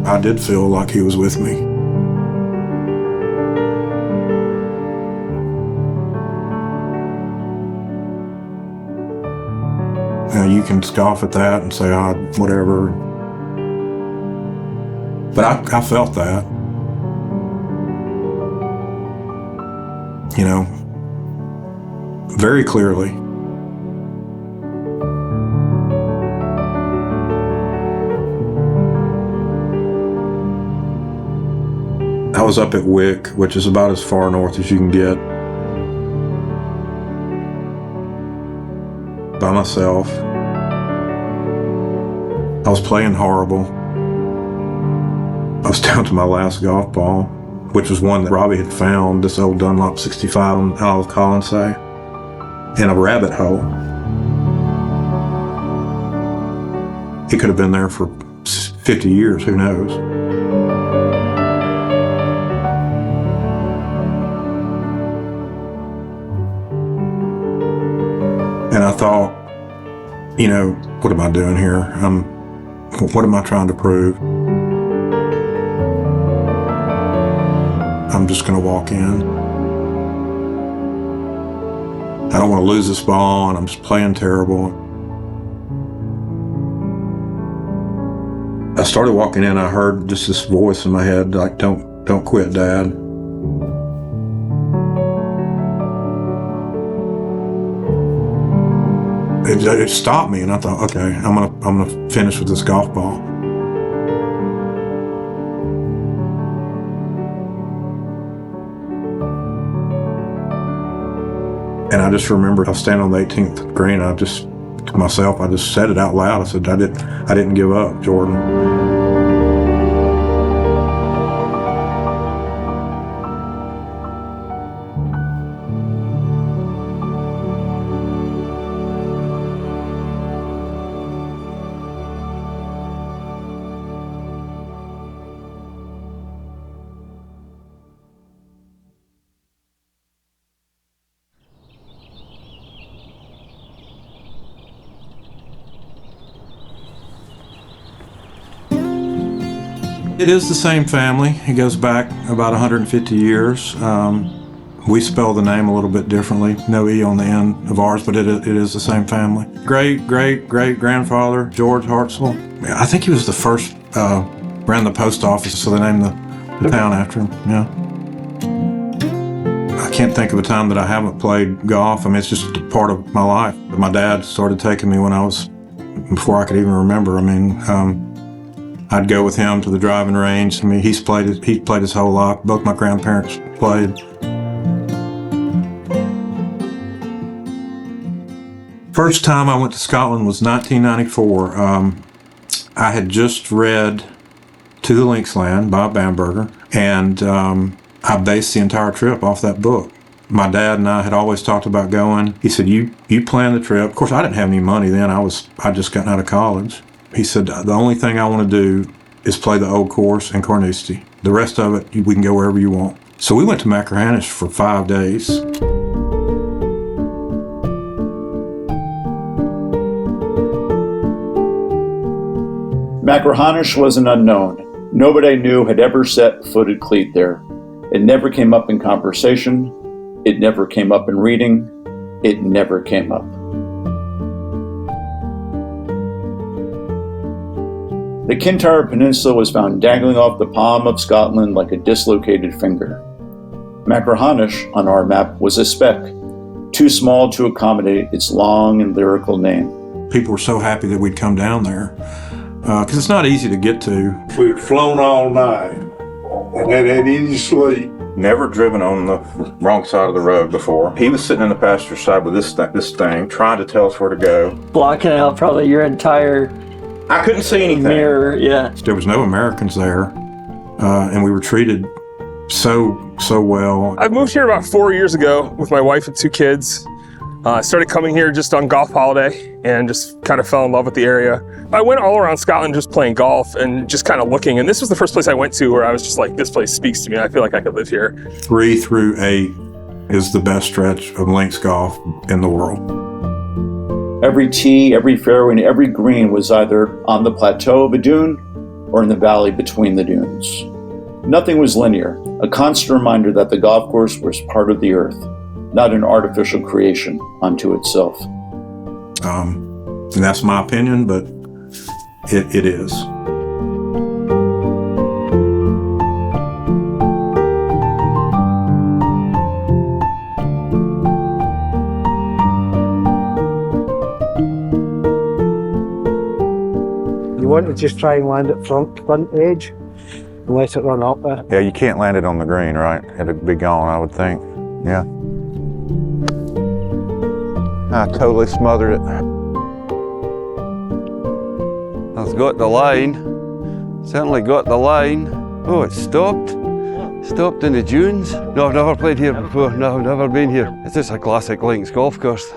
I did feel like he was with me. Now, you can scoff at that and say, whatever. But I felt that. You know, very clearly. I was up at Wick, which is about as far north as you can get, by myself. I was playing horrible. I was down to my last golf ball, which was one that Robbie had found, this old Dunlop 65 on Olive Colin say, in a rabbit hole. It could have been there for 50 years, who knows? And I thought, you know, what am I doing here? What am I trying to prove? I'm just going to walk in. I don't want to lose this ball, and I'm just playing terrible. I started walking in, I heard just this voice in my head, like, don't quit, Dad. It stopped me, and I thought, okay, I'm gonna finish with this golf ball. And I just remember I was standing on the 18th green. I just said it out loud. I said, I didn't give up, Jordan. It is the same family. It goes back about 150 years. We spell the name a little bit differently. No E on the end of ours, but it is the same family. Great-great-great-grandfather, George Hartsell. I think he was the first, ran the post office, so they named the town after him, yeah. I can't think of a time that I haven't played golf. I mean, it's just a part of my life. My dad started taking me before I could even remember. I mean, I'd go with him to the driving range. I mean, he played his whole life. Both my grandparents played. First time I went to Scotland was 1994. I had just read To the Linksland by Bamberger, and I based the entire trip off that book. My dad and I had always talked about going. He said, you plan the trip. Of course, I didn't have any money then. I'd just gotten out of college. He said, the only thing I want to do is play the old course in Carnoustie. The rest of it, we can go wherever you want. So we went to Machrihanish for 5 days. Machrihanish was an unknown. Nobody I knew had ever set footed cleat there. It never came up in conversation. It never came up in reading. It never came up. The Kintyre Peninsula was found dangling off the palm of Scotland like a dislocated finger. Machrihanish on our map was a speck, too small to accommodate its long and lyrical name. People were so happy that we'd come down there, because it's not easy to get to. We'd flown all night and hadn't had any sleep. Never driven on the wrong side of the road before. He was sitting in the passenger side with this thing, trying to tell us where to go. Blocking out probably your entire I couldn't see anything. Mirror, yeah. There was no Americans there, and we were treated so well. I moved here about 4 years ago with my wife and 2 kids. I started coming here just on golf holiday and just kind of fell in love with the area. I went all around Scotland just playing golf and just kind of looking, and this was the first place I went to where I was just like, this place speaks to me. I feel like I could live here. 3 through 8 is the best stretch of links golf in the world. Every tee, every fairway, and every green was either on the plateau of a dune or in the valley between the dunes. Nothing was linear, a constant reminder that the golf course was part of the earth, not an artificial creation unto itself. And that's my opinion, but it is. You want to just try and land it front edge and let it run up there. Yeah, you can't land it on the green, right? It'd be gone, I would think. Yeah. I totally smothered it. I've got the line. Certainly got the line. Oh, it stopped. Stopped in the dunes. No, I've never played here before. No, I've never been here. It's just a classic links golf course.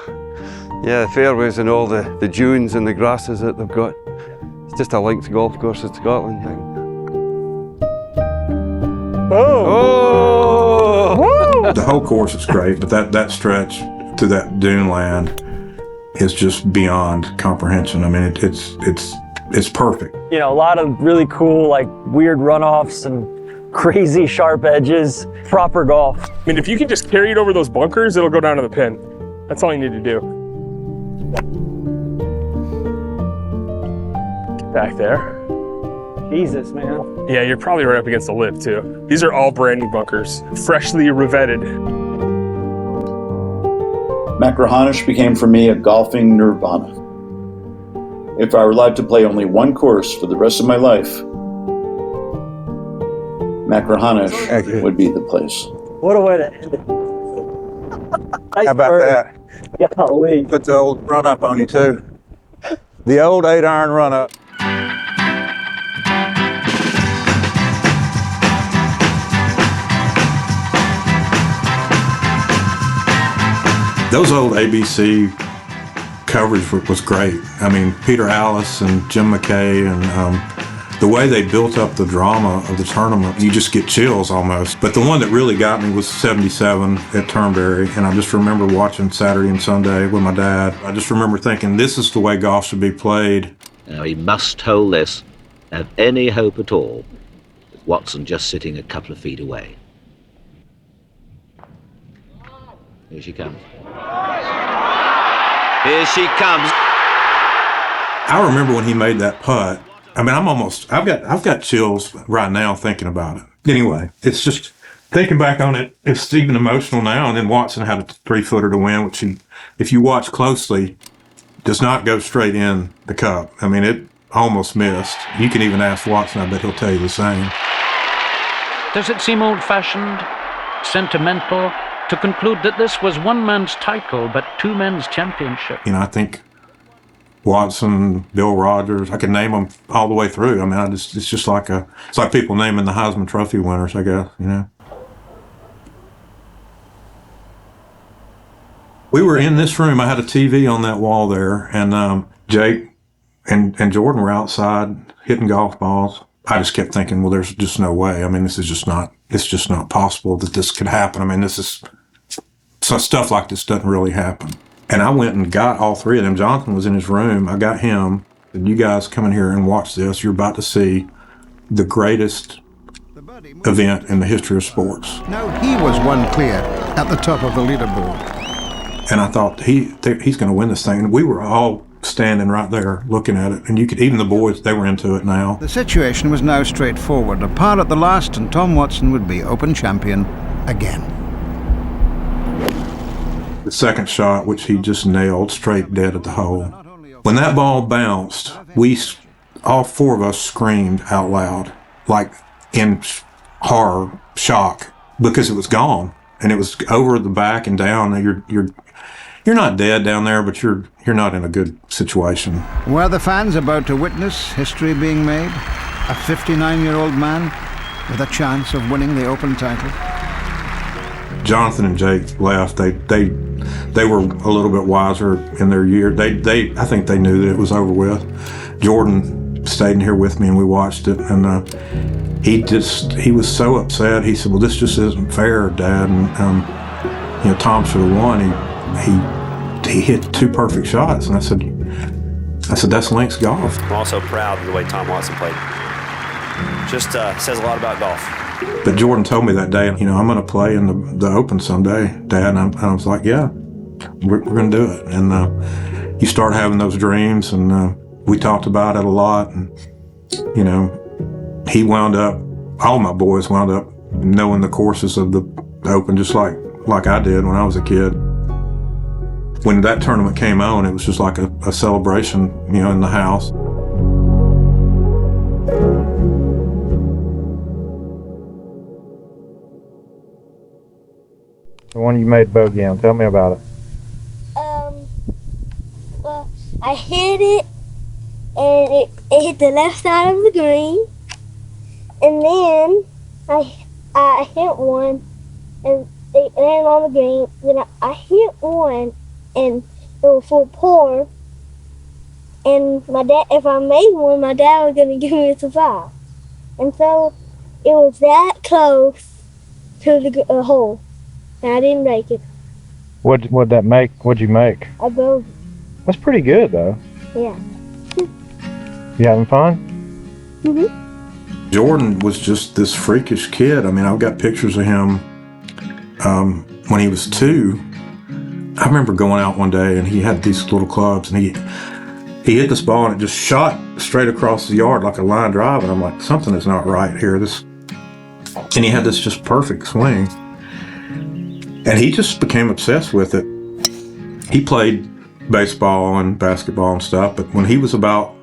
Yeah, the fairways and all the dunes and the grasses that they've got. It's just a links golf course in Scotland. Oh! The whole course is great, but that stretch to that dune land is just beyond comprehension. I mean, it's perfect. You know, a lot of really cool, like weird runoffs and crazy sharp edges. Proper golf. I mean, if you can just carry it over those bunkers, it'll go down to the pin. That's all you need to do. Get back there. Jesus, man. Yeah, you're probably right up against the lip too. These are all brand new bunkers, freshly revetted. Machrihanish became for me a golfing nirvana. If I were allowed to play only one course for the rest of my life, Machrihanish would be the place. What a way to end it. Nice How about bird. that? Golly. Put the old run up on you too. The old 8-iron run up. Those old ABC coverage was great. I mean, Peter Allis and Jim McKay, and the way they built up the drama of the tournament, you just get chills almost. But the one that really got me was 77 at Turnberry, and I just remember watching Saturday and Sunday with my dad. I just remember thinking, this is the way golf should be played. Now he must hold this, have any hope at all, with Watson just sitting a couple of feet away. Here she comes. Here she comes. I remember when he made that putt. I mean, I've got chills right now thinking about it. Anyway, it's just thinking back on it, it's even emotional now. And then Watson had a 3-footer to win, which if you watch closely, does not go straight in the cup. I mean, it almost missed. You can even ask Watson, I bet he'll tell you the same. Does it seem old-fashioned, sentimental, to conclude that this was one man's title but two men's championship? You know, I think Watson, Bill Rogers, I could name them all the way through. I mean, it's just like it's like people naming the Heisman Trophy winners, I guess, you know. We were in this room. I had a TV on that wall there, and Jake and Jordan were outside hitting golf balls. I just kept thinking, well, there's just no way. I mean, it's just not possible that this could happen. I mean, so stuff like this doesn't really happen. And I went and got all three of them. Jonathan was in his room. I got him. And you guys come in here and watch this. You're about to see the greatest event in the history of sports. Now he was one clear at the top of the leaderboard. And I thought, he's going to win this thing. And we were all standing right there looking at it. And you could, even the boys, they were into it now. The situation was now straightforward. A par at the last, and Tom Watson would be Open champion again. The second shot, which he just nailed straight dead at the hole. When that ball bounced, all four of us screamed out loud, like in horror, shock, because it was gone. And it was over the back and down. You're not dead down there, but you're not in a good situation. Were the fans about to witness history being made? A 59-year-old man with a chance of winning the Open title? Jonathan and Jake left. They were a little bit wiser in their year. I think they knew that it was over with. Jordan stayed in here with me and we watched it, and he was so upset. He said, "Well, this just isn't fair, Dad." And Tom should have won. He hit two perfect shots, and I said, that's links golf. I'm also proud of the way Tom Watson played. just says a lot about golf. But Jordan told me that day, I'm going to play in the Open someday, Dad. And I was like, yeah, we're going to do it. And you start having those dreams, and we talked about it a lot. And, he wound up, all my boys wound up knowing the courses of the Open just like I did when I was a kid. When that tournament came on, it was just like a celebration, in the house. The one you made bogey on, tell me about it. Well, I hit it, and it hit the left side of the green, and then I hit one, and it landed on the green. Then I hit one, and it was full pour. And my dad, if I made one, my dad was gonna give me a surprise. And so it was that close to the hole, and I didn't make it. What'd that make? What'd you make? A bogey. That's pretty good, though. Yeah. You having fun? Mhm. Jordan was just this freakish kid. I've got pictures of him when he was 2. I remember going out one day, and he had these little clubs, and he hit this ball, and it just shot straight across the yard like a line drive, and I'm like, something is not right here. And he had this just perfect swing, and he just became obsessed with it. He played baseball and basketball and stuff, but when he was about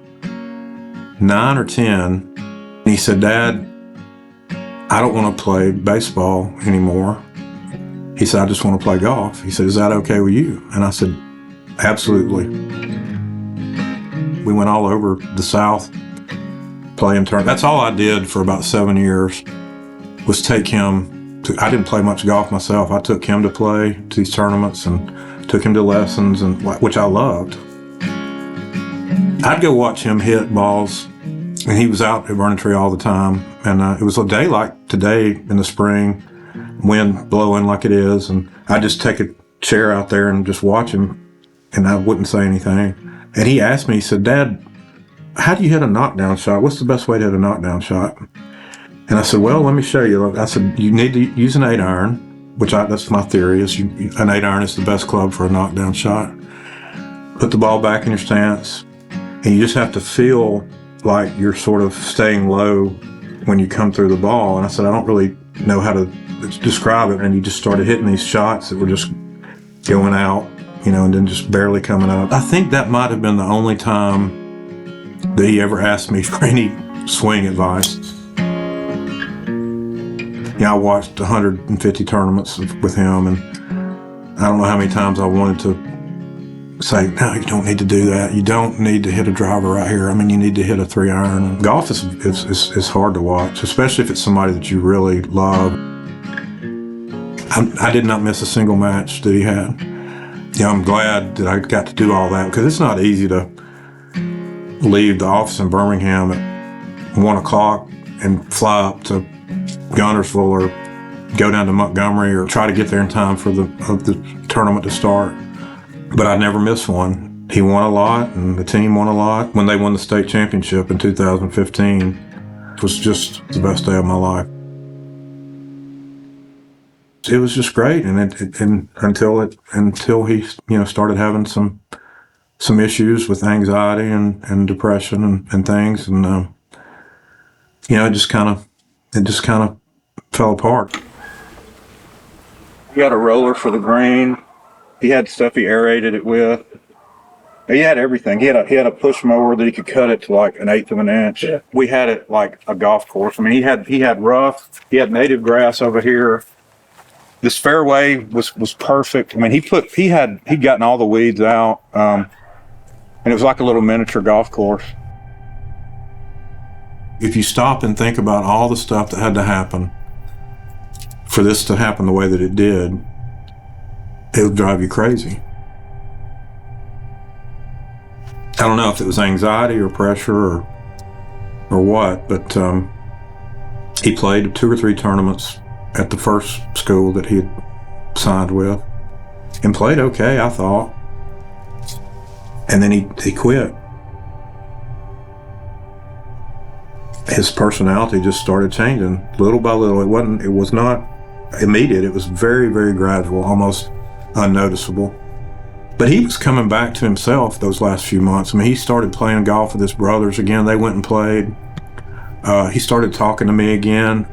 9 or 10, he said, Dad, I don't want to play baseball anymore. He said, I just want to play golf. He said, is that okay with you? And I said, absolutely. We went all over the South playing tournaments. That's all I did for about 7 years, was take him to, I didn't play much golf myself. I took him to play to these tournaments and took him to lessons, and which I loved. I'd go watch him hit balls, and he was out at Burning Tree all the time. And it was a day like today in the spring, wind blowing like it is, and I'd just take a chair out there and just watch him, and I wouldn't say anything. And he asked me, he said, Dad, how do you hit a knockdown shot? What's the best way to hit a knockdown shot? And I said, well, let me show you. I said, you need to use an 8-iron, which that's my theory, is an 8-iron is the best club for a knockdown shot. Put the ball back in your stance, and you just have to feel like you're sort of staying low when you come through the ball. And I said, I don't really know how to describe it. And he just started hitting these shots that were just going out, and then just barely coming up. I think that might have been the only time that he ever asked me for any swing advice. I watched 150 tournaments with him, and I don't know how many times I wanted to say, no, you don't need to do that. You don't need to hit a driver right here. You need to hit a 3-iron. Golf is hard to watch, especially if it's somebody that you really love. I did not miss a single match that he had. I'm glad that I got to do all that, because it's not easy to leave the office in Birmingham at 1 o'clock and fly up to Guntersville or go down to Montgomery or try to get there in time for the tournament to start. But I never missed one. He won a lot, and the team won a lot. When they won the state championship in 2015, it was just the best day of my life. It was just great, and until he started having some issues with anxiety and depression and things, and it just kind of fell apart. He had a roller for the green. He had stuff he aerated it with. He had everything. He had a push mower that he could cut it to like 1/8 of an inch. Yeah. We had it like a golf course. He had rough. He had native grass over here. This fairway was perfect. He'd gotten all the weeds out, and it was like a little miniature golf course. If you stop and think about all the stuff that had to happen for this to happen the way that it did, it'll drive you crazy. I don't know if it was anxiety or pressure or what, but he played 2 or 3 tournaments at the first school that he had signed with and played okay, I thought. And then he quit. his personality just started changing little by little. It was not immediate. It was very, very gradual, almost unnoticeable. But he was coming back to himself those last few months. I mean, he started playing golf with his brothers again. They went and played. He started talking to me again.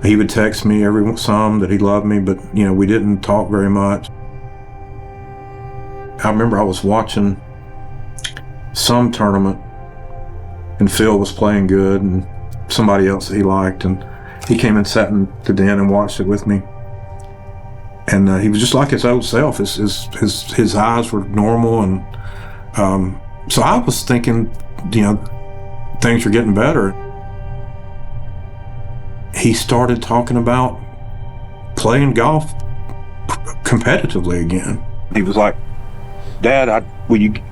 He would text me some that he loved me, but we didn't talk very much. I remember I was watching some tournament and Phil was playing good and somebody else that he liked, and he came and sat in the den and watched it with me. And he was just like his old self. His eyes were normal, and so I was thinking, things are getting better. He started talking about playing golf competitively again. He was like, "Dad,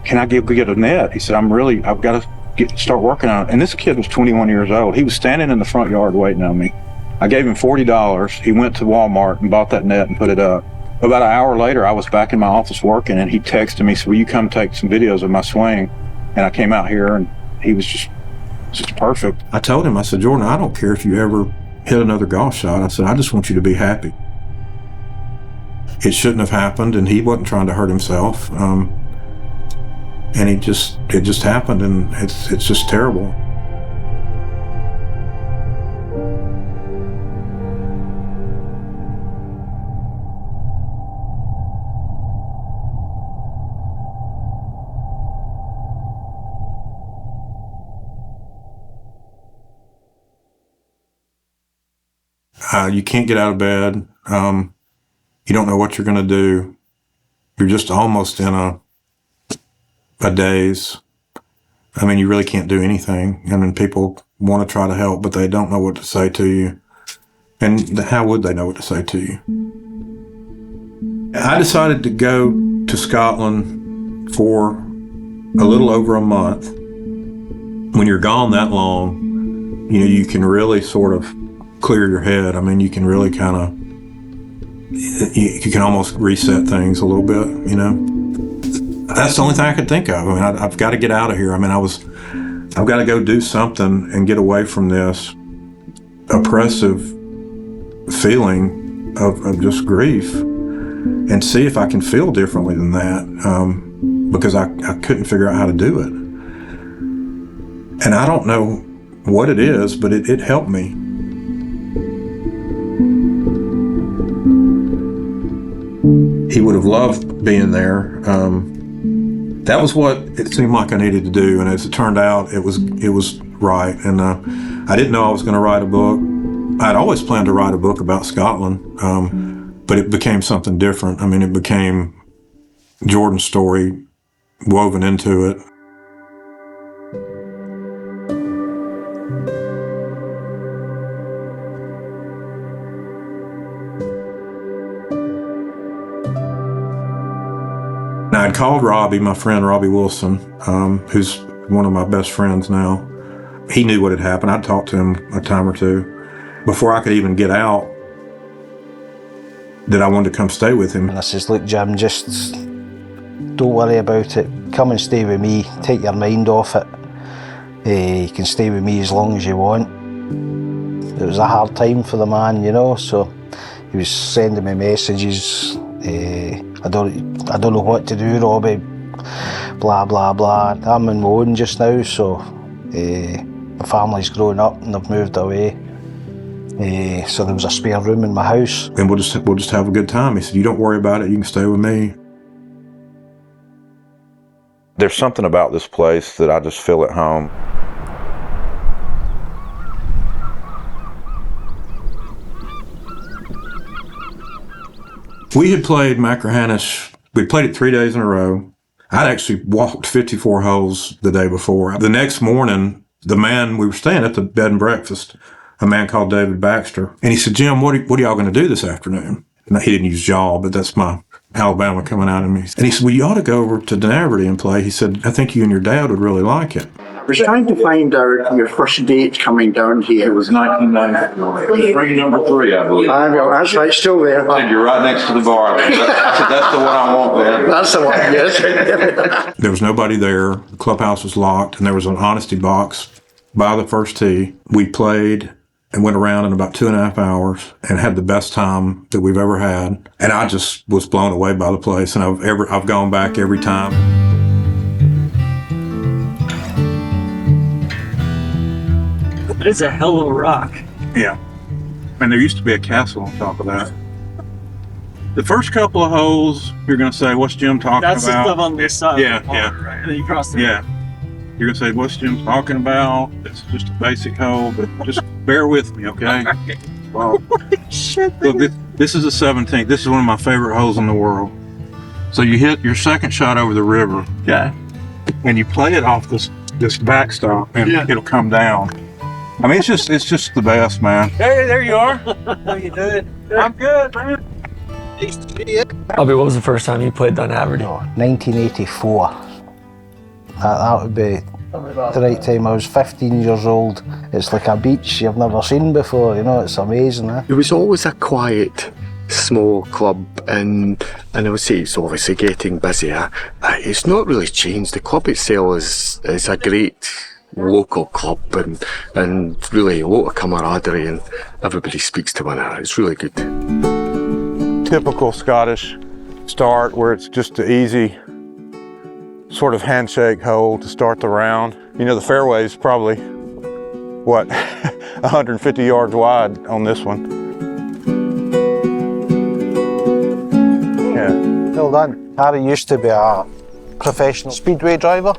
can I get a net?" He said, I've got to start working on it. And this kid was 21 years old. He was standing in the front yard waiting on me. I gave him $40. He went to Walmart and bought that net and put it up. About an hour later, I was back in my office working, and he texted me, said, "Will you come take some videos of my swing?" And I came out here, and he was just perfect. I told him, I said, "Jordan, I don't care if you ever hit another golf shot." I said, "I just want you to be happy." It shouldn't have happened, and he wasn't trying to hurt himself. And it just happened, and it's just terrible. You can't get out of bed. You don't know what you're going to do. You're just almost in a daze. I mean, you really can't do anything. I mean, people want to try to help, but they don't know what to say to you. And how would they know what to say to you? I decided to go to Scotland for a little over a month. When you're gone that long, you can really sort of clear your head. I mean, you can really kind of, you can almost reset things a little bit, That's the only thing I could think of. I mean, I've got to get out of here. I mean, I've got to go do something and get away from this oppressive feeling of just grief and see if I can feel differently than that, because I couldn't figure out how to do it. And I don't know what it is, but it helped me. He would have loved being there. That was what it seemed like I needed to do, and as it turned out, it was right. And I didn't know I was going to write a book. I'd always planned to write a book about Scotland, but it became something different. I mean, it became Jordan's story woven into it. I'd called Robbie, my friend Robbie Wilson, who's one of my best friends now. He knew what had happened. I'd talked to him a time or two. Before I could even get out, that I wanted to come stay with him. And I says, "Look, Jim, just don't worry about it. Come and stay with me. Take your mind off it. You can stay with me as long as you want." It was a hard time for the man, so he was sending me messages. I don't know what to do, Robbie, blah, blah, blah. I'm on my own just now, so my family's grown up and they've moved away. So there was a spare room in my house. And we'll just have a good time. He said, "You don't worry about it, you can stay with me." There's something about this place that I just feel at home. We had played Machrihanish. We played it 3 days in a row. I'd actually walked 54 holes the day before. The next morning, the man, we were staying at the bed and breakfast, a man called David Baxter, and he said, "Jim, what are y'all going to do this afternoon?" And he didn't use y'all, but that's my Alabama coming out of me. And he said, "Well, you ought to go over to Denaverty and play." He said, "I think you and your dad would really like it." I was trying to find out your first date coming down here. It was 1990. Ring number 3, I believe. That's right, still there. You're right next to the bar. That's the one I want, man. That's the one, yes. There was nobody there. The clubhouse was locked, and there was an honesty box by the first tee. We played and went around in about 2.5 hours and had the best time that we've ever had. And I just was blown away by the place, and I've gone back every time. It's a hell of a rock. Yeah. And there used to be a castle on top of that. The first couple of holes, you're going to say, what's Jim talking about? That's the stuff on this side. Yeah, of the yeah. pond, right? And then you cross the Yeah. You're going to say, what's Jim talking about? It's just a basic hole, but just bear with me, okay? Well, shit. look, this is the 17th. This is one of my favorite holes in the world. So you hit your second shot over the river. Yeah. And you play it off this backstop, and it'll come down. I mean, it's just the best, man. Hey, there you are. How you doing? I'm good, man. Bobby, what was the first time you played Dunaverty? 1984. That would be the right time. I was 15 years old. It's like a beach you've never seen before, you know, it's amazing. Eh? It was always a quiet, small club, and I would say it's obviously getting busier. It's not really changed. The club itself is a great local club, and really a lot of camaraderie, and everybody speaks to one another. It's really good. Typical Scottish start where it's just an easy sort of handshake hole to start the round. You know, the fairway is probably, what, 150 yards wide on this one. Yeah. Well done. Harry used to be a professional speedway driver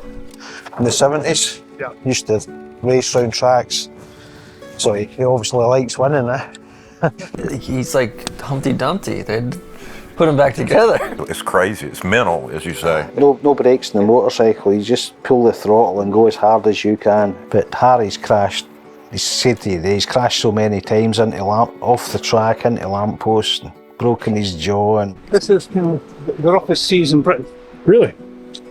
in the 70s. Yeah. Used to race round tracks. So he obviously likes winning, eh? He's like Humpty Dumpty. They'd put him back together. It's crazy. It's mental, as you say. No brakes in the motorcycle. You just pull the throttle and go as hard as you can. But Harry's crashed. He's said to you, he's crashed so many times off the track, into lampposts, and broken his jaw. And this is the roughest seas in Britain. Really?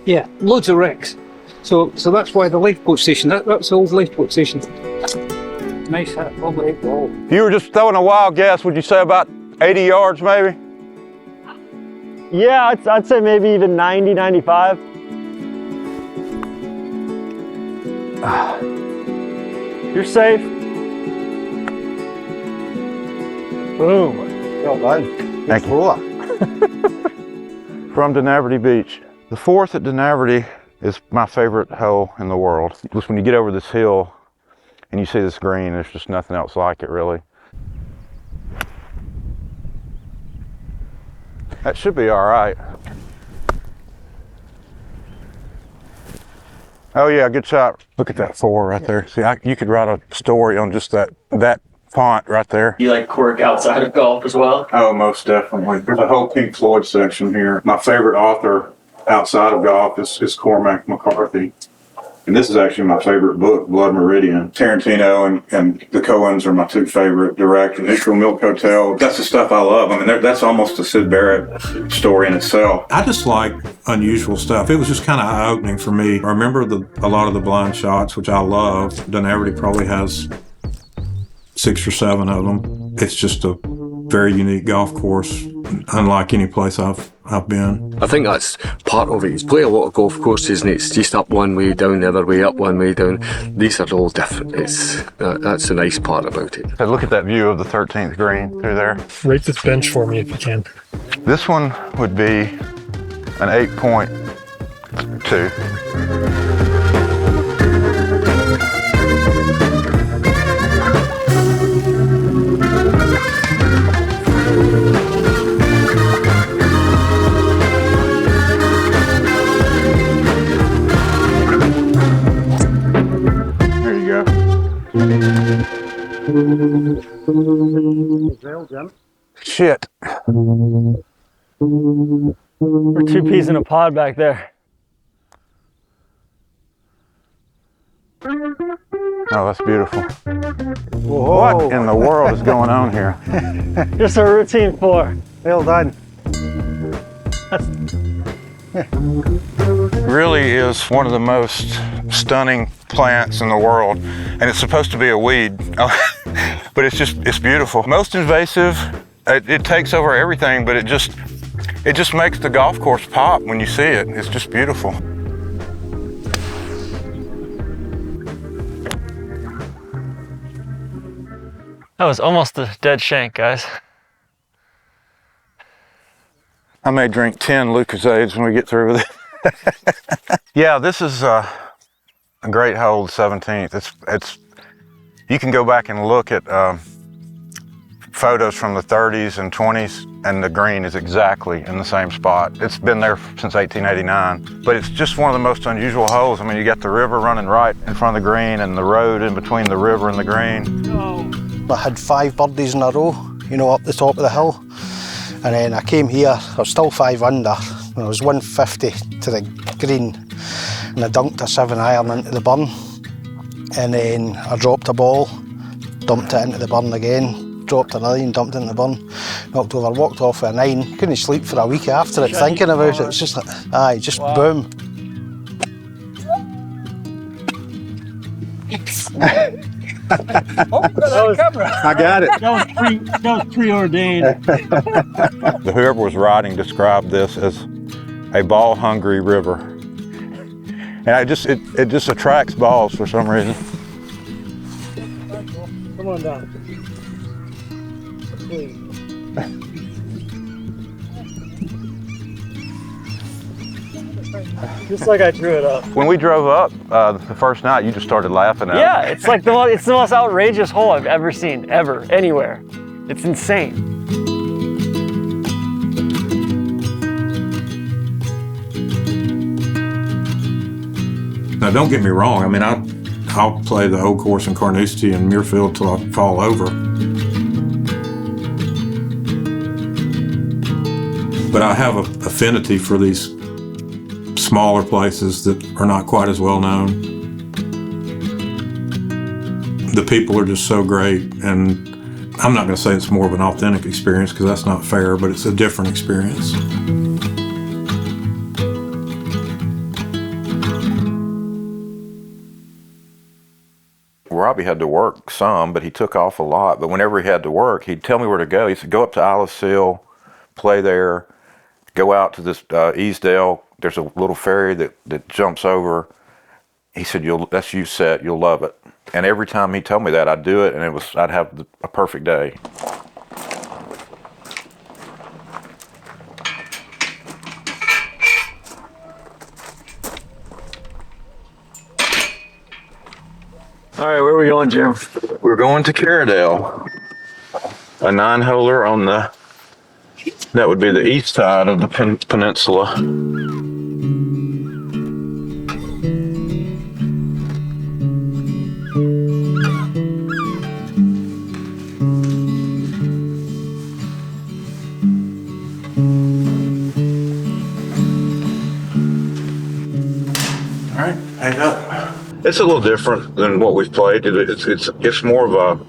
Yeah, loads of wrecks. So that's why the lifeboat station. That's the old lifeboat station. Nice lovely ball. If you were just throwing a wild guess, would you say about 80 yards maybe? Yeah, I'd say maybe even 90, 95. You're safe. boom. Well done. Thank you. From Dunaverty Beach. The fourth at Dunaverty is my favorite hole in the world. Just when you get over this hill and you see this green, there's just nothing else like it, really. That should be all right. Oh yeah, good shot. Look at that four right there. See, you could write a story on just that font right there. You like quirk outside of golf as well? Oh, most definitely. There's a whole Pink Floyd section here. My favorite author outside of golf is Cormac McCarthy. And this is actually my favorite book, Blood Meridian. Tarantino and the Coens are my two favorite directors. Neutral Milk Hotel, that's the stuff I love. I mean, that's almost a Sid Barrett story in itself. I just like unusual stuff. It was just kind of eye-opening for me. I remember a lot of the blind shots, which I love. Dunaverty probably has 6 or 7 of them. It's just a very unique golf course, unlike any place I've been. I think that's part of it. You play a lot of golf courses and it's just up one way, down the other way, up one way, down. These are all different. That's the nice part about it. Look at that view of the 13th green through there. Rate this bench for me if you can. This one would be an 8.2. Shit. We're 2 peas in a pod back there. Oh, that's beautiful. Whoa. What in the world is going on here? Just a routine 4. Well done. Really is one of the most stunning plants in the world, and it's supposed to be a weed, but it's beautiful. Most invasive, it takes over everything, but it just makes the golf course pop when you see it. It's just beautiful. That was almost a dead shank, guys. I may drink 10 Lucasades when we get through with it. Yeah, this is a great hole, the 17th. It's you can go back and look at photos from the 30s and 20s, and the green is exactly in the same spot. It's been there since 1889, but it's just one of the most unusual holes. I mean, you got the river running right in front of the green and the road in between the river and the green. I had 5 birdies in a row, you know, up the top of the hill. And then I came here, I was still 5 under, and I was 150 to the green, and I dunked a 7-iron into the burn. And then I dropped a ball, dumped it into the burn again, dropped another and dumped it in the burn, knocked over, walked off with a 9. Couldn't sleep for a week after it, thinking about it. It was just like, aye, just boom. I got it. That was preordained. Whoever was writing described this as a ball-hungry river. And it just attracts balls for some reason. Come on down. Just like I drew it up. When we drove up the first night, you just started laughing at Yeah, it. it's like it's the most outrageous hole I've ever seen, ever, anywhere. It's insane. Now, don't get me wrong. I mean, I'll play the old course in Carnoustie and Muirfield till I fall over. But I have an affinity for these smaller places that are not quite as well known. The people are just so great, and I'm not going to say it's more of an authentic experience because that's not fair, but it's a different experience. Robbie had to work some, but he took off a lot. But whenever he had to work, he'd tell me where to go. He said, go up to Isle of Seal, play there, go out to this Easdale. There's a little ferry that jumps over. He said, that's you set, you'll love it. And every time he told me that, I'd do it, and I'd have a perfect day. All right, where are we going, Jim? We're going to Carradale, a 9-holer on that would be the east side of the peninsula. All right, hang up. It's a little different than what we've played. It's more of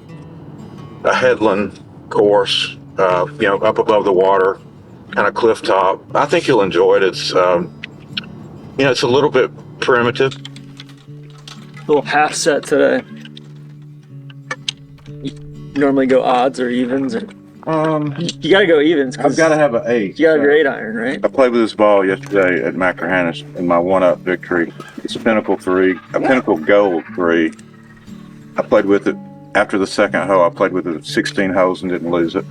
a headland course, up above the water, kind of cliff top. I think you'll enjoy it. It's it's a little bit primitive. Little half set today. You normally go odds or evens, or you gotta go evens. I've got to have an 8. You gotta have your 8-iron, right? I played with this ball yesterday at Macrahannis in my 1-up victory. It's a Pinnacle 3, a Pinnacle Gold 3. I played with it after the second hole. I played with it 16 holes and didn't lose it.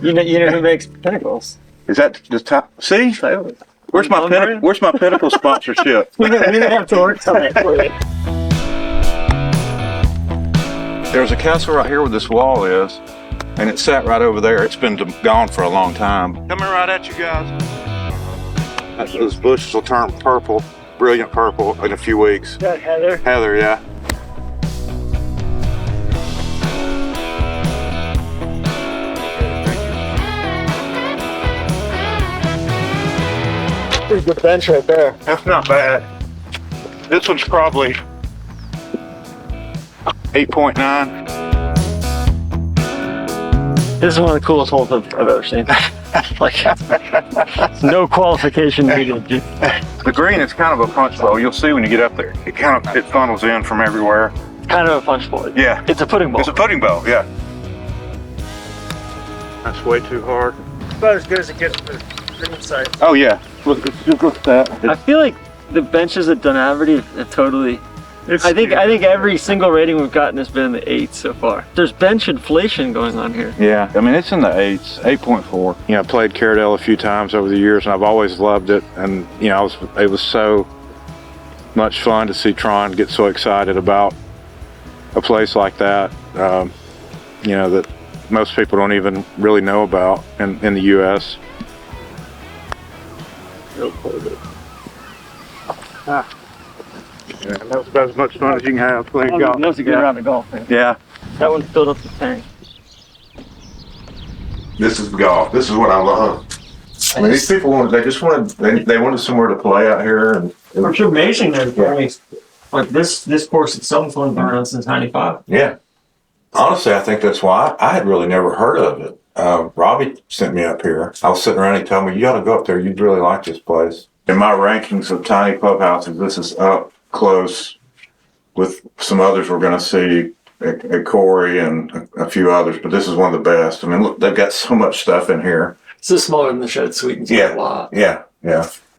You know who makes Pinnacles? Is that the top? See? Where's my Pinnacle sponsorship? We didn't have to work on it for you. There's a castle right here where this wall is, and it sat right over there. It's been gone for a long time. Coming right at you guys. Those bushes will turn purple, brilliant purple, in a few weeks. Is that Heather? Heather, yeah. There's the bench right there. That's not bad. This one's probably 8.9. This is one of the coolest holes I've ever seen. Like, no qualification needed. The green is kind of a punch bowl. You'll see when you get up there. It funnels in from everywhere. Kind of a punch bowl. Yeah. It's a pudding bowl. It's a pudding bowl, yeah. That's way too hard. It's about as good as it gets for the green side. Oh yeah. Look at that. I feel like the benches at Dunaverty have totally I think every single rating we've gotten has been in the 8s so far. There's bench inflation going on here. Yeah, I mean, it's in the 8s, 8.4. You know, I played Caradale a few times over the years, and I've always loved it. And, you know, it was so much fun to see Tron get so excited about a place like that, you know, that most people don't even really know about in the U.S. Yeah, that was about as much fun as you can have playing golf. That was a good round of golf, man. Yeah. That one filled up the tank. This is golf. This is what I love. I mean, these people they wanted somewhere to play out here, and It's amazing that like this course itself has only been around since '95. yeah. Honestly, I think that's why I had really never heard of it. Robbie sent me up here. I was sitting around and he told me, you got to go up there. You'd really like this place. In my rankings of tiny clubhouses, this is up close with some others we're going to see at Corey and a few others, but this is one of the best. I mean, look, they've got so much stuff in here. This is smaller than the Shed Sweetens a lot. Yeah.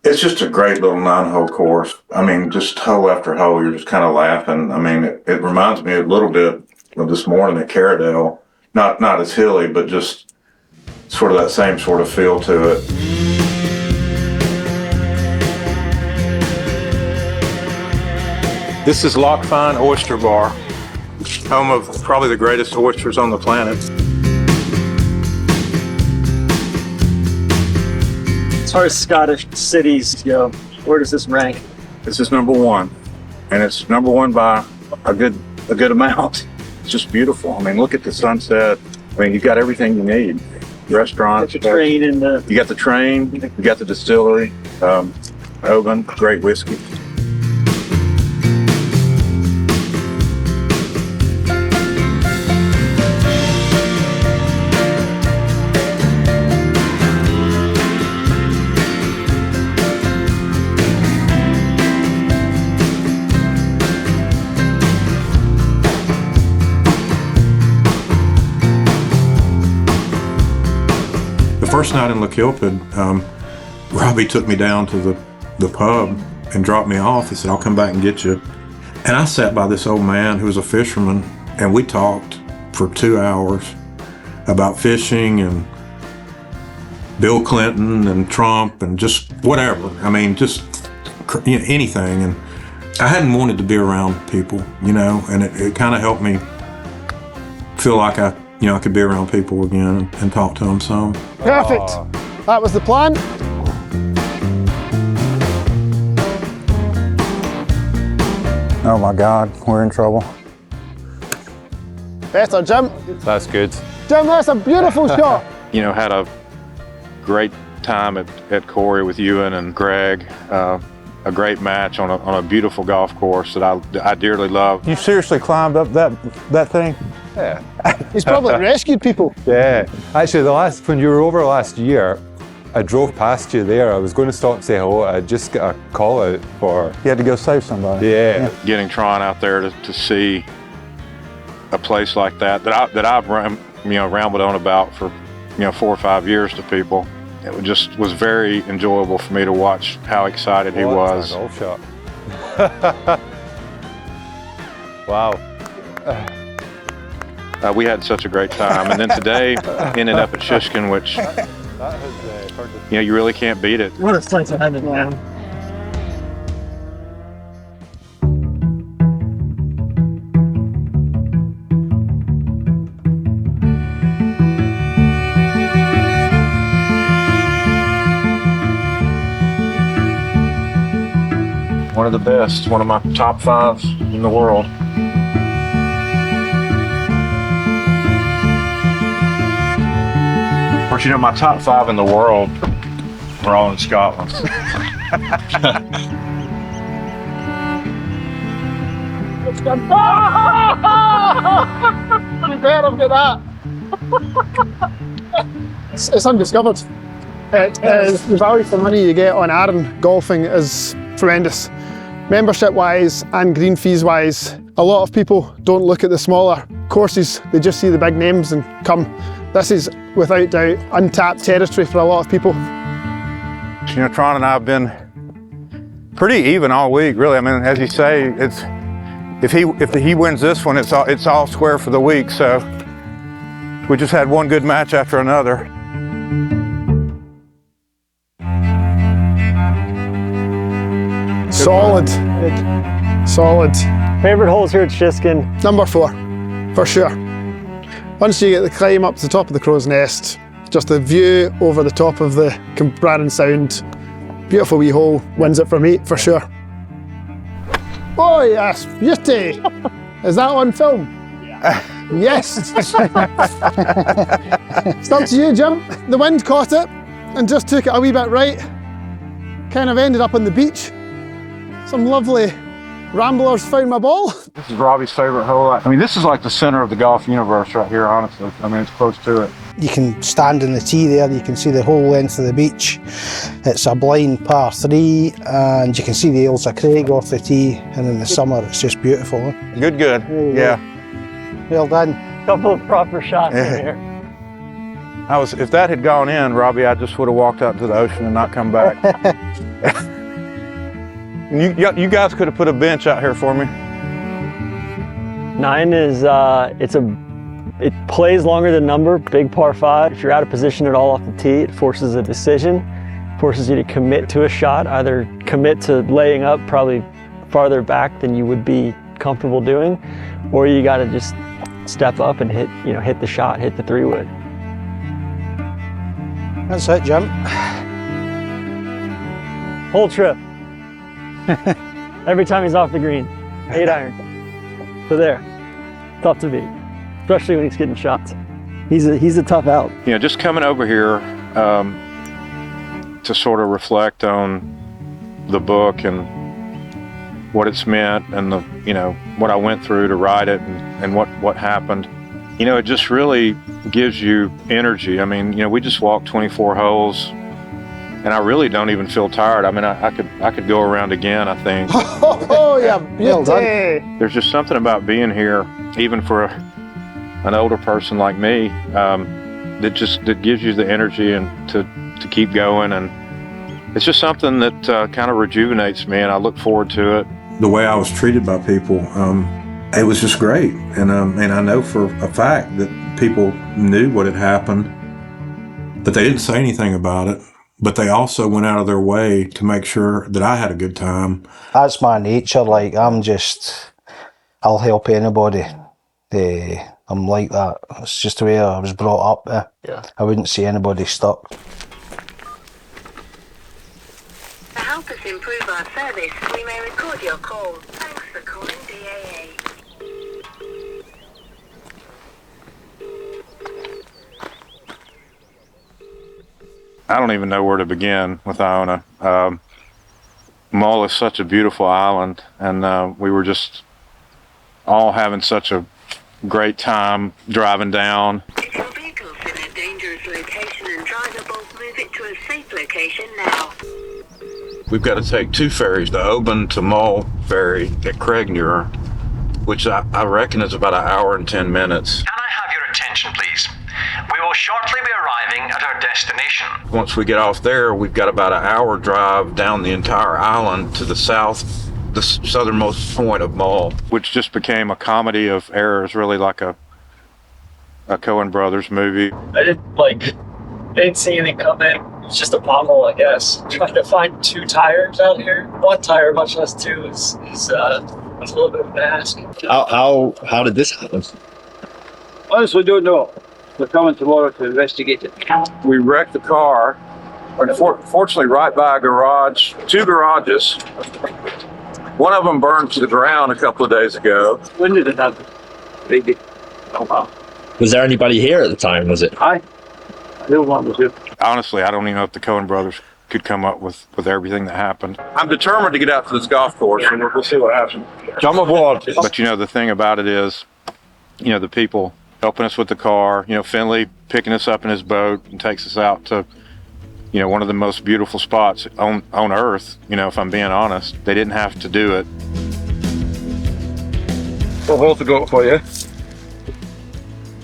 It's just a great little 9-hole course. I mean, just hole after hole, you're just kind of laughing. I mean, it reminds me a little bit of this morning at Caradale. Not as hilly, but just sort of that same sort of feel to it. This is Loch Fyne Oyster Bar, home of probably the greatest oysters on the planet. As far as Scottish cities go, where does this rank? This is number 1, and it's number 1 by a good amount. It's just beautiful. I mean, look at the sunset. I mean, you've got everything you need. Restaurants. You got the train and you got the train. You got the distillery. Oban, great whiskey. First night in Lakilpid, Robbie took me down to the pub and dropped me off. He said, I'll come back and get you. And I sat by this old man who was a fisherman, and we talked for 2 hours about fishing and Bill Clinton and Trump and just whatever. I mean, just anything. And I hadn't wanted to be around people, and it kind of helped me feel like I could be around people again and talk to them some. Perfect. That was the plan. Oh my God, we're in trouble. Better, Jim. That's good. Jim, that's a beautiful shot. Had a great time at Corey with Ewan and Greg. A great match on a beautiful golf course that I dearly love. You seriously climbed up that thing? Yeah. He's probably rescued people. Yeah. Actually, when you were over last year, I drove past you there. I was going to stop and say hello. I just got a call out for... You had to go save somebody. Yeah. Getting Tron out there to see a place like that I've rambled on about for 4 or 5 years to people. It was very enjoyable for me to watch how excited he was. Golf shot. Wow. We had such a great time, and then today ended up at Schuster, which you really can't beat it. What a slice of heaven, man. One of the best, one of my top 5 in the world. Of course, my top 5 in the world are all in Scotland. It's undiscovered. The value for money you get on Arran golfing is tremendous. Membership-wise and green fees-wise, a lot of people don't look at the smaller courses, they just see the big names and come. This is, without doubt, untapped territory for a lot of people. Tron and I have been pretty even all week, really. I mean, as you say, if he wins this one, it's all square for the week. So we just had one good match after another. Solid. Solid. Favorite holes here at Shiskin? Number 4, for sure. Once you get the climb up to the top of the Crow's Nest, just the view over the top of the Braddon Sound, beautiful wee hole, wins it for me, for sure. Oh yes, beauty! Is that on film? Yes! It's up to you, Jim. The wind caught it and just took it a wee bit right. Kind of ended up on the beach. Some lovely ramblers found my ball. This is Robbie's favorite hole. I mean, this is like the center of the golf universe right here, honestly. I mean, it's close to it. You can stand in the tee there, you can see the whole length of the beach. It's a blind par 3 and you can see the Ailsa Craig off the tee, and in the summer it's just beautiful. Huh? Good. Yeah. Well done. Couple of proper shots in here. If that had gone in, Robbie, I just would have walked out into the ocean and not come back. You guys could have put a bench out here for me. 9 is, it plays longer than number, big par 5. If you're out of position at all off the tee, it forces a decision, forces you to commit to a shot, either commit to laying up probably farther back than you would be comfortable doing, or you got to just step up and hit the shot, hit the 3-wood. That's it, Jim. Whole trip. Every time he's off the green, 8 iron. So there, tough to beat, especially when he's getting shots. He's a tough out. You know, just coming over here to sort of reflect on the book and what it's meant, and what I went through to write it, and what happened. You know, it just really gives you energy. I mean, we just walked 24 holes. And I really don't even feel tired. I mean, I could go around again, I think. Oh, yeah, beauty! There's just something about being here, even for an older person like me, that gives you the energy and to keep going. And it's just something that kind of rejuvenates me, and I look forward to it. The way I was treated by people, it was just great. And I know for a fact that people knew what had happened, but they didn't say anything about it. But they also went out of their way to make sure that I had a good time. That's my nature, like I'll help anybody. I'm like that. It's just the way I was brought up. Yeah. I wouldn't see anybody stuck. To help us improve our service, we may record your call. Thanks for calling DAA. I don't even know where to begin with Iona. Mull is such a beautiful island, and we were just all having such a great time driving down. If your vehicle's in a dangerous location and drivable, move it to a safe location now. We've got to take 2 ferries, the Oban to Mull ferry at Craigmuir, which I reckon is about 1 hour and 10 minutes. Can I have your attention, please? We will shortly be arriving at our destination. Once we get off there, we've got about 1 hour drive down the entire island to the south, the southernmost point of Mull, which just became a comedy of errors, really like a Coen Brothers movie. I didn't see anything coming. It's just a pothole, I guess. Trying to find 2 tires out here. 1 tire, much less 2, is a little bit of an ask. How did this happen? Honestly, don't know. We're coming tomorrow to investigate it. We wrecked the car, fortunately right by a garage, 2 garages. One of them burned to the ground a couple of days ago. When did it happen? Oh, wow. Was there anybody here at the time, was it? I knew one was here. Honestly, I don't even know if the Coen Brothers could come up with everything that happened. I'm determined to get out to this golf course, and we'll see what happens. Jump aboard. But the thing about it is, the people helping us with the car, Finley picking us up in his boat and takes us out to, one of the most beautiful spots on earth, if I'm being honest. They didn't have to do it. What hole to go for you?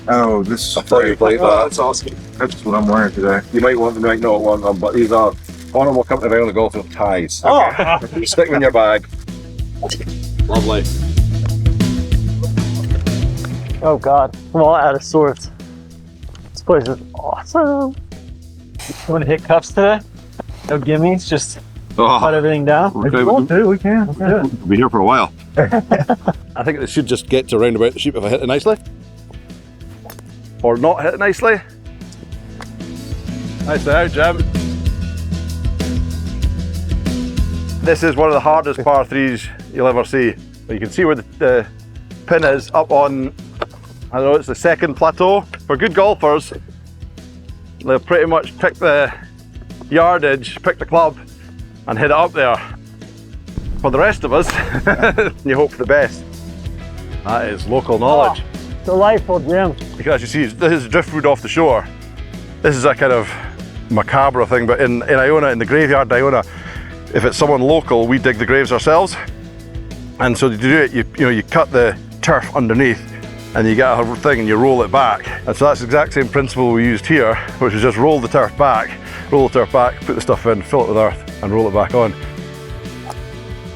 Oh, this is That's awesome. That's what I'm wearing today. You might not want them, but these are honourable company round the golf ties. Oh! Stick them in your bag. Lovely. Oh God, I'm all out of sorts. This place is awesome. You want to hit cuffs today? No gimmies, just cut everything down. If you want to, we can. We'll be here for a while. I think they should just get to round about the sheep if I hit it nicely. Or not hit it nicely. Nicely out, Jim. This is one of the hardest par 3s you'll ever see. You can see where the pin is up on, I don't know, it's the second plateau. For good golfers, they'll pretty much pick the yardage, pick the club, and hit it up there. For the rest of us, you hope for the best. That is local knowledge. Oh, delightful, Jim. Because you see, this is driftwood off the shore. This is a kind of macabre thing, but in Iona, in the graveyard in Iona, if it's someone local, we dig the graves ourselves. And so to do it, you cut the turf underneath and you get a thing and you roll it back. And so that's the exact same principle we used here, which is just roll the turf back, put the stuff in, fill it with earth and roll it back on.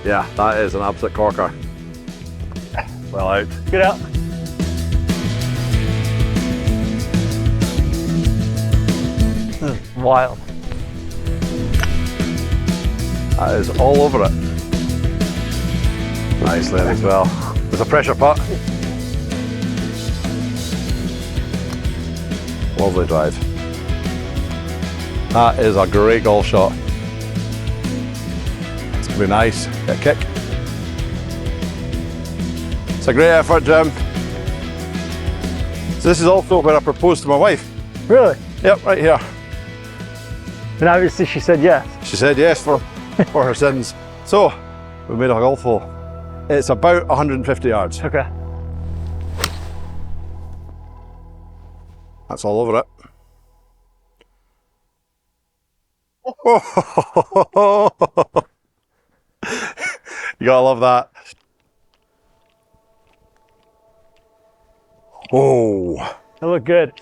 Yeah, that is an absolute corker. Well out. Get out. This is wild. That is all over it. Nicely as well. There's a pressure putt. Lovely drive. That is a great golf shot. It's going to be nice. Get a kick. It's a great effort, Jim. So this is also where I proposed to my wife. Really? Yep, right here. And obviously she said yes. She said yes for her sins. So, we made a golf hole. It's about 150 yards. Okay. That's all over it. You gotta love that. Oh. That looked good.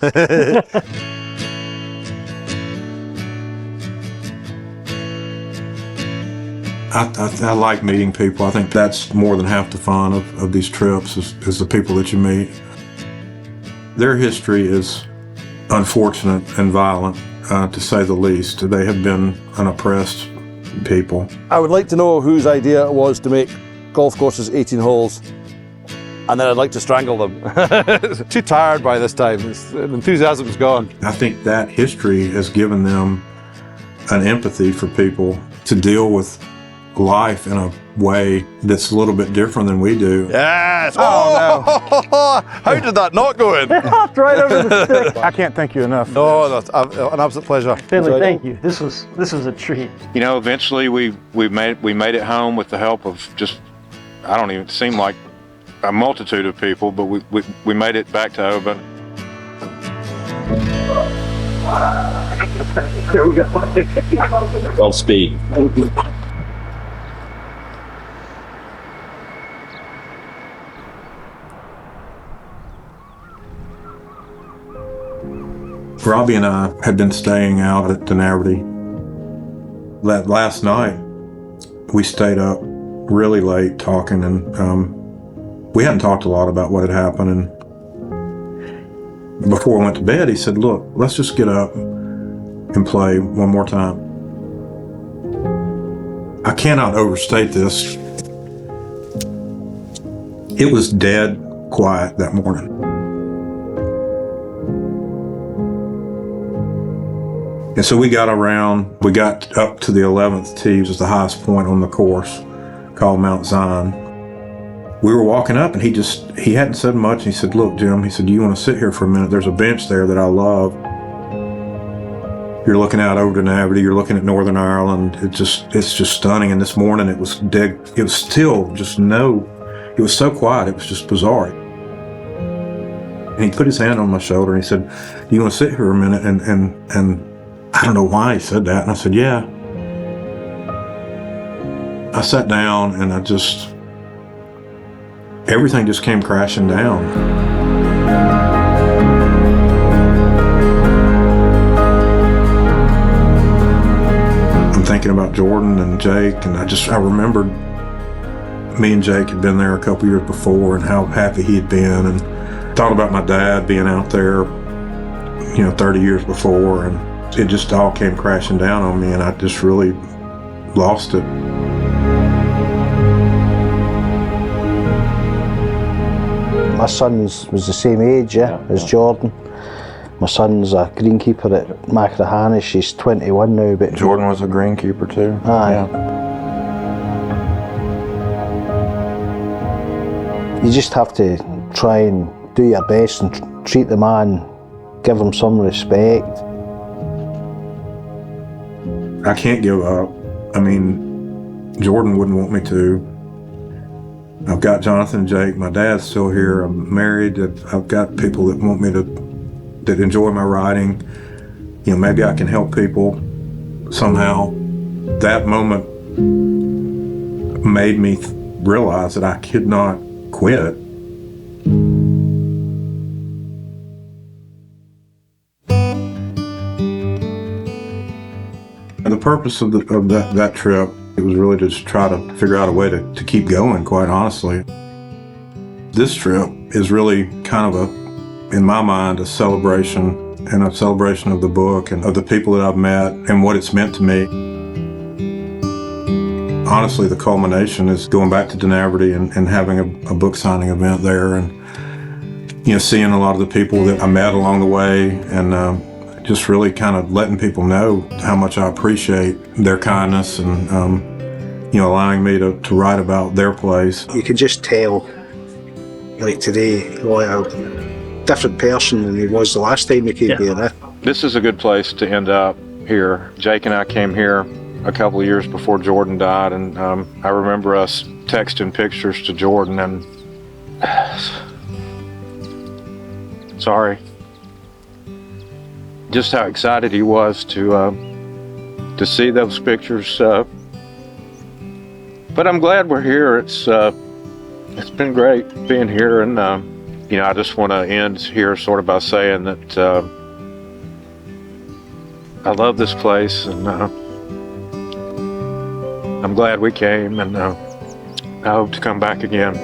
I like meeting people. I think that's more than half the fun of these trips is the people that you meet. Their history is unfortunate and violent, to say the least. They have been an oppressed people. I would like to know whose idea it was to make golf courses 18 holes, and then I'd like to strangle them. Too tired by this time. The enthusiasm's gone. I think that history has given them an empathy for people to deal with life in a way that's a little bit different than we do. Yes! Oh, no. How did that not go in? It hopped right over the stick. I can't thank you enough. No, that's an absolute pleasure. Finley, thank you. This was a treat. You know, eventually we made it home with the help of just, I don't even seem like a multitude of people, but we made it back to Oban. Here we go. Godspeed. Robbie and I had been staying out at Denaverty. That last night, we stayed up really late talking, and we hadn't talked a lot about what had happened. And before we went to bed, he said, "Look, let's just get up and play one more time." I cannot overstate this. It was dead quiet that morning. And so we got up to the 11th tee, which is the highest point on the course, called Mount Zion. We were walking up and he hadn't said much. He said, "Look, Jim," he said, "do you want to sit here for a minute? There's a bench there that I love. You're looking out over Denaverty, you're looking at Northern Ireland. It's just stunning." And this morning it was dead. It was still just it was so quiet, it was just bizarre. And he put his hand on my shoulder and he said, "Do you want to sit here a minute?" And I don't know why he said that. And I said, "Yeah." I sat down and everything just came crashing down. I'm thinking about Jordan and Jake, and I remembered me and Jake had been there a couple years before and how happy he had been, and thought about my dad being out there, 30 years before, and it just all came crashing down on me, and I just really lost it. My son's was the same age, as Jordan. My son's a greenkeeper at Macrahanish. He's 21 now. But Jordan was a greenkeeper too. Aye. Yeah. You just have to try and do your best and treat the man, give him some respect. I can't give up. I mean, Jordan wouldn't want me to. I've got Jonathan and Jake. My dad's still here. I'm married. I've got people that want me to, that enjoy my writing. Maybe I can help people somehow. That moment made me realize that I could not quit. And the purpose of that trip, it was really to just try to figure out a way to keep going, quite honestly. This trip is really kind of in my mind, a celebration, and a celebration of the book and of the people that I've met and what it's meant to me. Honestly, the culmination is going back to Denaverty and having a book signing event there, and seeing a lot of the people that I met along the way, and just really kind of letting people know how much I appreciate their kindness and allowing me to write about their place. You could just tell, like today, like a different person than he was the last time he came here. This is a good place to end up here. Jake and I came here a couple of years before Jordan died, and I remember us texting pictures to Jordan, and sorry, just how excited he was to see those pictures. But I'm glad we're here. It's been great being here, and I just want to end here sort of by saying that I love this place, and I'm glad we came, and I hope to come back again.